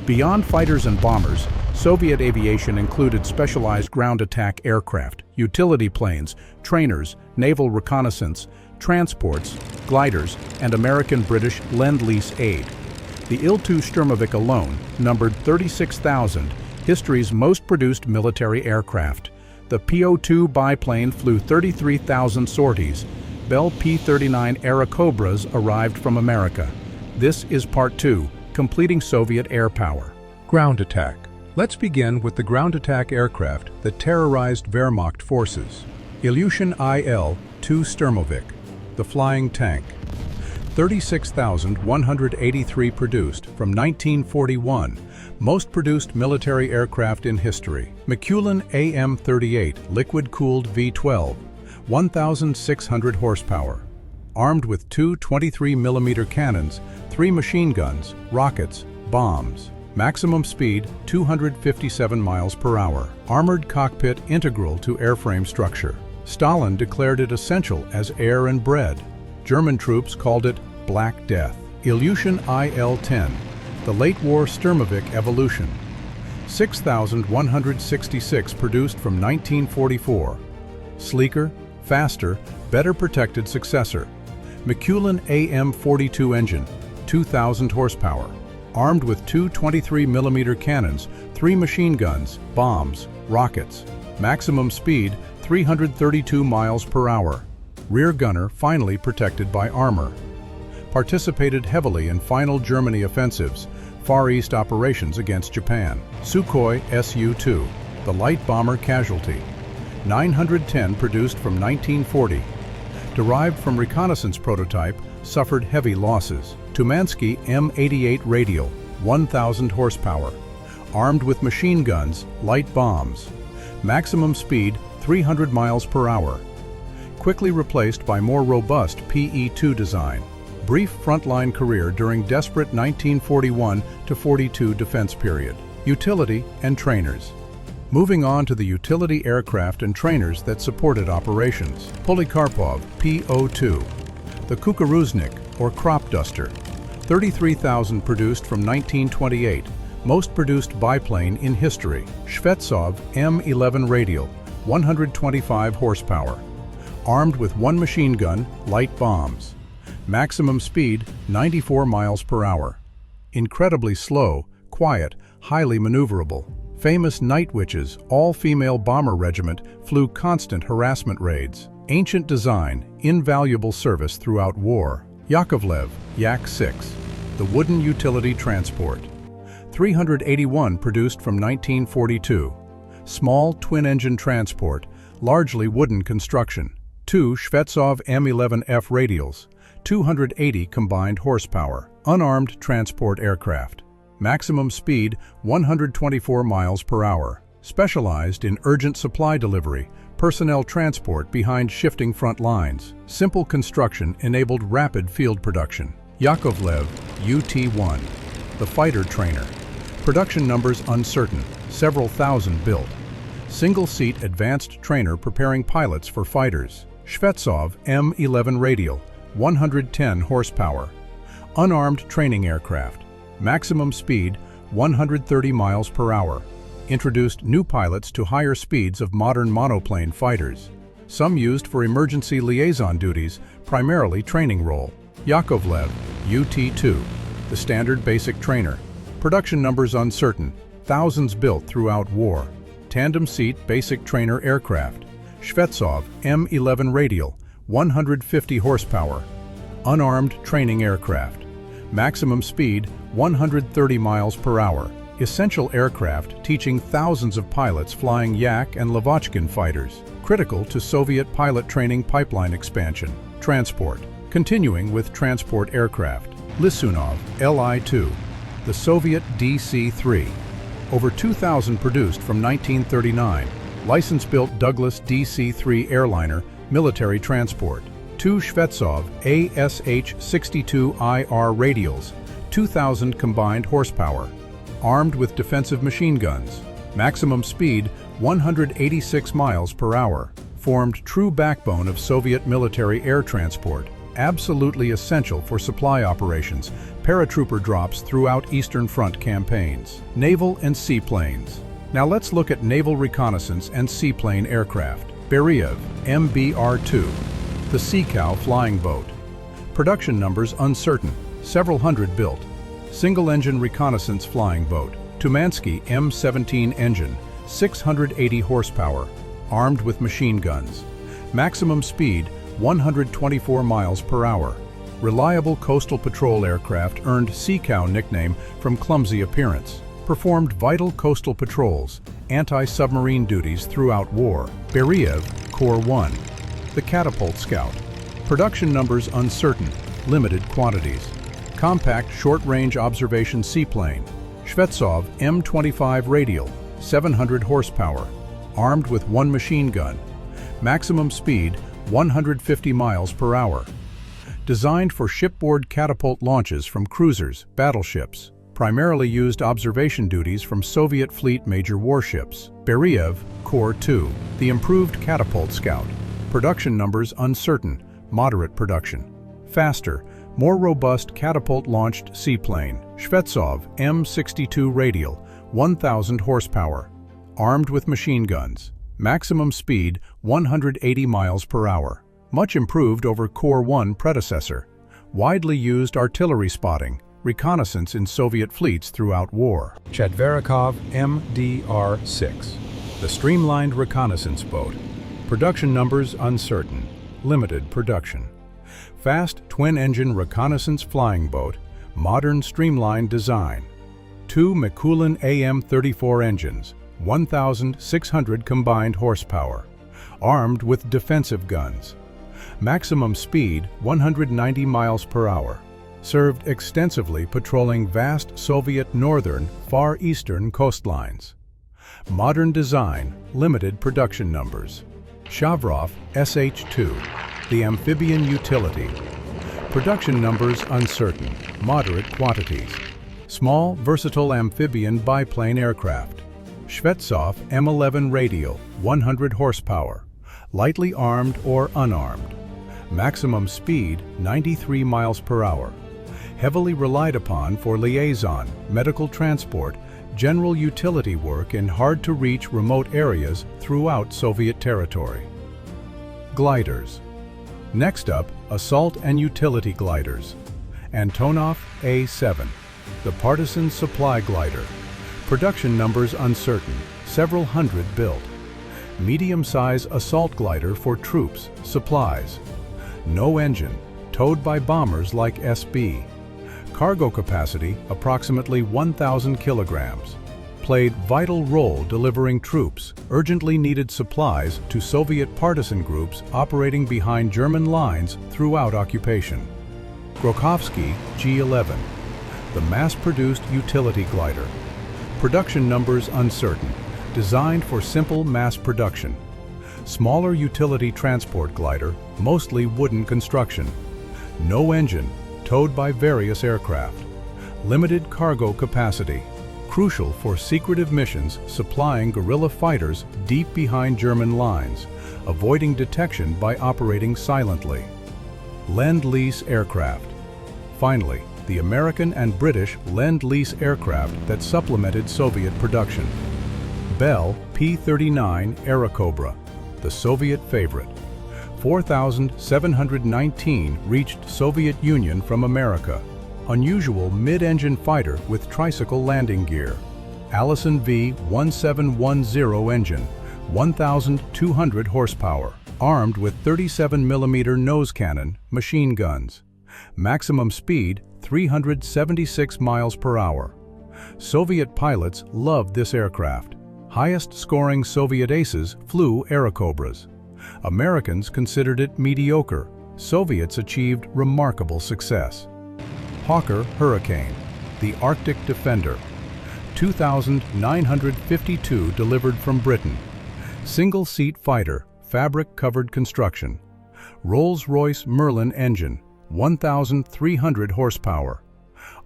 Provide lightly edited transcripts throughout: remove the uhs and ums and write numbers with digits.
Beyond fighters and bombers, Soviet aviation included specialized ground attack aircraft, utility planes, trainers, naval reconnaissance, transports, gliders, and American-British Lend-Lease aid. The Il-2 Sturmovik alone numbered 36,000, history's most produced military aircraft. The P-02 biplane flew 33,000 sorties. Bell P-39 Airacobras arrived from America. This is Part 2, completing Soviet air power. Ground attack. Let's begin with the ground attack aircraft that terrorized Wehrmacht forces. Il-2 Sturmovik, the flying tank. 36,183 produced from 1941, most produced military aircraft in history. McCullen AM-38 liquid-cooled V-12, 1,600 horsepower. Armed with two 23mm cannons, 3 machine guns, rockets, bombs. Maximum speed 257 miles per hour. Armored cockpit integral to airframe structure. Stalin declared it essential as air and bread. German troops called it Black Death. Il-2 Il-10, the late war Sturmovik evolution. 6,166 produced from 1944. Sleeker, faster, better protected successor. McCullen AM-42 engine, 2,000 horsepower. Armed with two 23mm cannons, 3 machine guns, bombs, rockets. Maximum speed 332 miles per hour. Rear gunner finally protected by armor. Participated heavily in final Germany offensives, Far East operations against Japan. Sukhoi Su-2, the light bomber casualty. 910 produced from 1940. Derived from reconnaissance prototype, suffered heavy losses. Tumansky M88 radial, 1,000 horsepower. Armed with machine guns, light bombs. Maximum speed 300 miles per hour. Quickly replaced by more robust PE2 design. Brief frontline career during desperate 1941-42 defense period. Utility and trainers. Moving on to the utility aircraft and trainers that supported operations. Polikarpov P-02, the Kukuruznik or crop duster, 33,000 produced from 1928, most produced biplane in history. Shvetsov M11 radial, 125 horsepower. Armed with 1 machine gun, light bombs. Maximum speed 94 miles per hour. Incredibly slow, quiet, highly maneuverable. Famous Night Witches, all-female bomber regiment, flew constant harassment raids. Ancient design, invaluable service throughout war. Yakovlev Yak-6, the wooden utility transport. 381 produced from 1942. Small twin-engine transport, largely wooden construction. 2 Shvetsov M11F radials, 280 combined horsepower. Unarmed transport aircraft. Maximum speed 124 miles per hour. Specialized in urgent supply delivery, personnel transport behind shifting front lines. Simple construction enabled rapid field production. Yakovlev UT-1, the fighter trainer. Production numbers uncertain, several thousand built. Single-seat advanced trainer preparing pilots for fighters. Shvetsov M11 radial, 110 horsepower. Unarmed training aircraft. Maximum speed 130 miles per hour. Introduced new pilots to higher speeds of modern monoplane fighters. Some used for emergency liaison duties, primarily training role. Yakovlev UT-2, the standard basic trainer. Production numbers uncertain, thousands built throughout war. Tandem seat basic trainer aircraft. Shvetsov M11 radial, 150 horsepower. Unarmed training aircraft. Maximum speed 130 miles per hour. Essential aircraft teaching thousands of pilots flying Yak and Lavochkin fighters. Critical to Soviet pilot training pipeline expansion. Transport. Continuing with transport aircraft. Lisunov Li-2, the Soviet DC-3. Over 2,000 produced from 1939. License-built Douglas DC-3 airliner, military transport. 2 Shvetsov ASH-62IR radials, 2,000 combined horsepower. Armed with defensive machine guns. Maximum speed 186 miles per hour. Formed true backbone of Soviet military air transport. absolutely essential for supply operations, paratrooper drops throughout Eastern Front campaigns. Naval and seaplanes. Now let's look at naval reconnaissance and seaplane aircraft. Beriev MBR-2, the Sea Cow flying boat. Production numbers uncertain, several hundred built. Single-engine reconnaissance flying boat. Tumansky M17 engine, 680 horsepower, armed with machine guns. Maximum speed, 124 miles per hour. Reliable coastal patrol aircraft earned Sea Cow nickname from clumsy appearance. Performed vital coastal patrols, anti-submarine duties throughout war. Beriev Corps 1, the Catapult Scout. Production numbers uncertain, limited quantities. Compact short-range observation seaplane. Shvetsov M25 radial, 700 horsepower, armed with one machine gun. Maximum speed, 150 miles per hour. Designed for shipboard catapult launches from cruisers, battleships. Primarily used observation duties from Soviet fleet major warships. Beriev Corps 2, the improved Catapult Scout. Production numbers uncertain, moderate production. Faster, more robust catapult-launched seaplane. Shvetsov M62 radial, 1,000 horsepower, armed with machine guns. Maximum speed, 180 miles per hour. Much improved over Corps 1 predecessor. Widely used artillery spotting, reconnaissance in Soviet fleets throughout war. Chadverikov MDR-6, the streamlined reconnaissance boat. Production numbers uncertain, limited production. Fast twin-engine reconnaissance flying boat, modern streamlined design. 2 Mikulin AM-34 engines, 1,600 combined horsepower, armed with defensive guns. Maximum speed, 190 miles per hour. Served extensively patrolling vast Soviet northern, far eastern coastlines. Modern design, limited production numbers. Shavrov SH-2, the amphibian utility. Production numbers uncertain, moderate quantities. Small, versatile amphibian biplane aircraft. Shvetsov M11 radial, 100 horsepower, lightly armed or unarmed. Maximum speed, 93 miles per hour. Heavily relied upon for liaison, medical transport, general utility work in hard-to-reach remote areas throughout Soviet territory. Gliders. Next up, assault and utility gliders. Antonov A-7, the partisan supply glider. Production numbers uncertain, several hundred built. Medium-size assault glider for troops, supplies. No engine, towed by bombers like SB. Cargo capacity approximately 1,000 kilograms. Played vital role delivering troops, urgently needed supplies to Soviet partisan groups operating behind German lines throughout occupation. Grokhovsky G-11, the mass-produced utility glider. Production numbers uncertain, designed for simple mass production. Smaller utility transport glider, mostly wooden construction. No engine, towed by various aircraft. Limited cargo capacity. Crucial for secretive missions supplying guerrilla fighters deep behind German lines, avoiding detection by operating silently. Lend-Lease aircraft. Finally, the American and British Lend-Lease aircraft that supplemented Soviet production. Bell P-39 Airacobra, the Soviet favorite. 4,719 reached Soviet Union from America. Unusual mid-engine fighter with tricycle landing gear. Allison V-1710 engine, 1,200 horsepower, armed with 37mm nose cannon, machine guns. Maximum speed, 376 miles per hour. Soviet pilots loved this aircraft. Highest-scoring Soviet aces flew Airacobras. Americans considered it mediocre. Soviets achieved remarkable success. Hawker Hurricane, the Arctic Defender. 2,952 delivered from Britain. Single-seat fighter, fabric-covered construction. Rolls-Royce Merlin engine, 1,300 horsepower.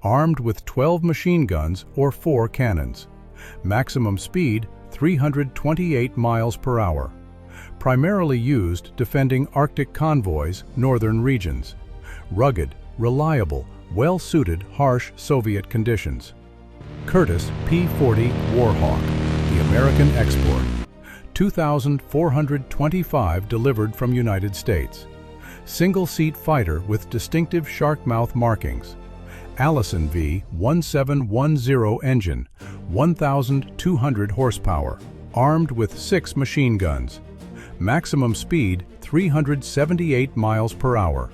Armed with 12 machine guns or 4 cannons. Maximum speed, 328 miles per hour. Primarily used defending Arctic convoys, northern regions. rugged, reliable, well-suited harsh Soviet conditions. Curtiss P-40 Warhawk, the American export. 2,425 delivered from United States. Single-seat fighter with distinctive shark mouth markings. Allison V1710 engine, 1,200 horsepower, armed with 6 machine guns. Maximum speed 378 miles per hour.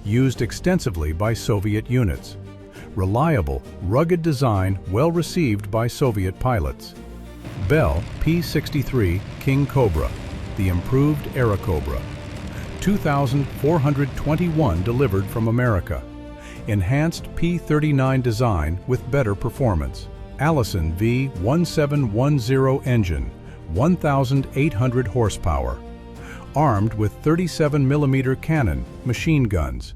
Used extensively by Soviet units. Reliable, rugged design well received by Soviet pilots. Bell P-63 King Cobra, the improved Airacobra. 2,421 delivered from America. Enhanced P-39 design with better performance. Allison V1710 engine, 1,800 horsepower. Armed with 37mm cannon, machine guns.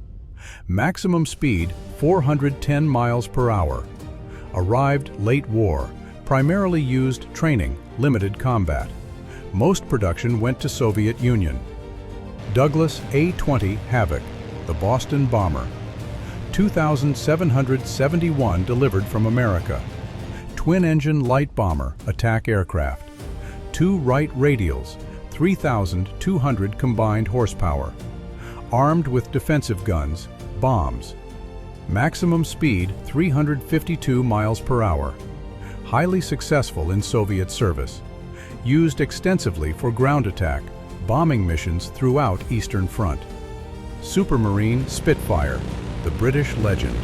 Maximum speed 410 miles per hour. Arrived late war, primarily used training, limited combat. Most production went to Soviet Union. Douglas A-20 Havoc, the Boston bomber. 2,771 delivered from America. Twin-engine light bomber attack aircraft. 2 Wright radials, 3,200 combined horsepower. Armed with defensive guns, bombs. Maximum speed 352 miles per hour. Highly successful in Soviet service. Used extensively for ground attack, bombing missions throughout Eastern Front. Supermarine Spitfire, the British legend.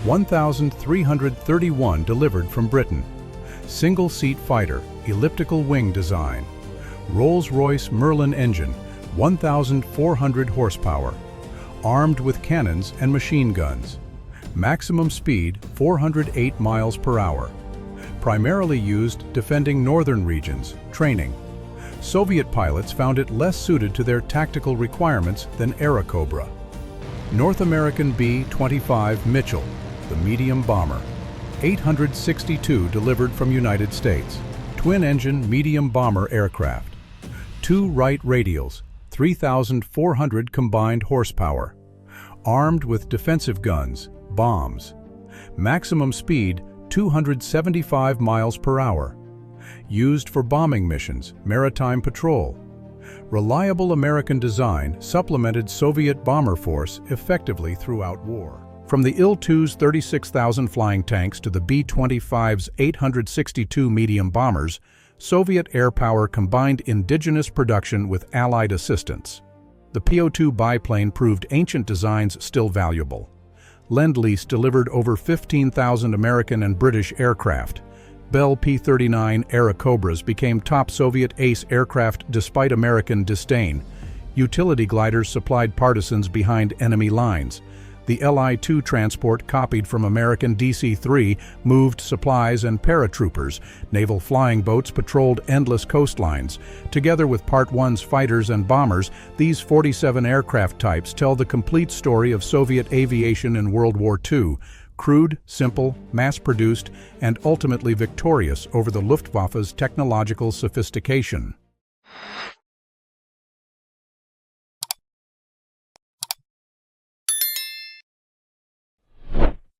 1,331 delivered from Britain. Single-seat fighter, elliptical wing design. Rolls-Royce Merlin engine, 1,400 horsepower. Armed with cannons and machine guns. Maximum speed 408 miles per hour. Primarily used defending northern regions, training. Soviet pilots found it less suited to their tactical requirements than Airacobra. North American B-25 Mitchell, the medium bomber. 862 delivered from United States. Twin-engine medium bomber aircraft. 2 Wright radials, 3,400 combined horsepower. Armed with defensive guns, bombs. Maximum speed 275 miles per hour. Used for bombing missions, maritime patrol. Reliable American design supplemented Soviet bomber force effectively throughout war. From the Il-2's 36,000 flying tanks to the B-25's 862 medium bombers, Soviet air power combined indigenous production with Allied assistance. The Po-2 biplane proved ancient designs still valuable. Lend-Lease delivered over 15,000 American and British aircraft. Bell P-39 Airacobras became top Soviet ace aircraft despite American disdain. Utility gliders supplied partisans behind enemy lines. The Li-2 transport copied from American DC-3 moved supplies and paratroopers. Naval flying boats patrolled endless coastlines. Together with Part 1's fighters and bombers, these 47 aircraft types tell the complete story of Soviet aviation in World War II. Crude, simple, mass-produced, and ultimately victorious over the Luftwaffe's technological sophistication.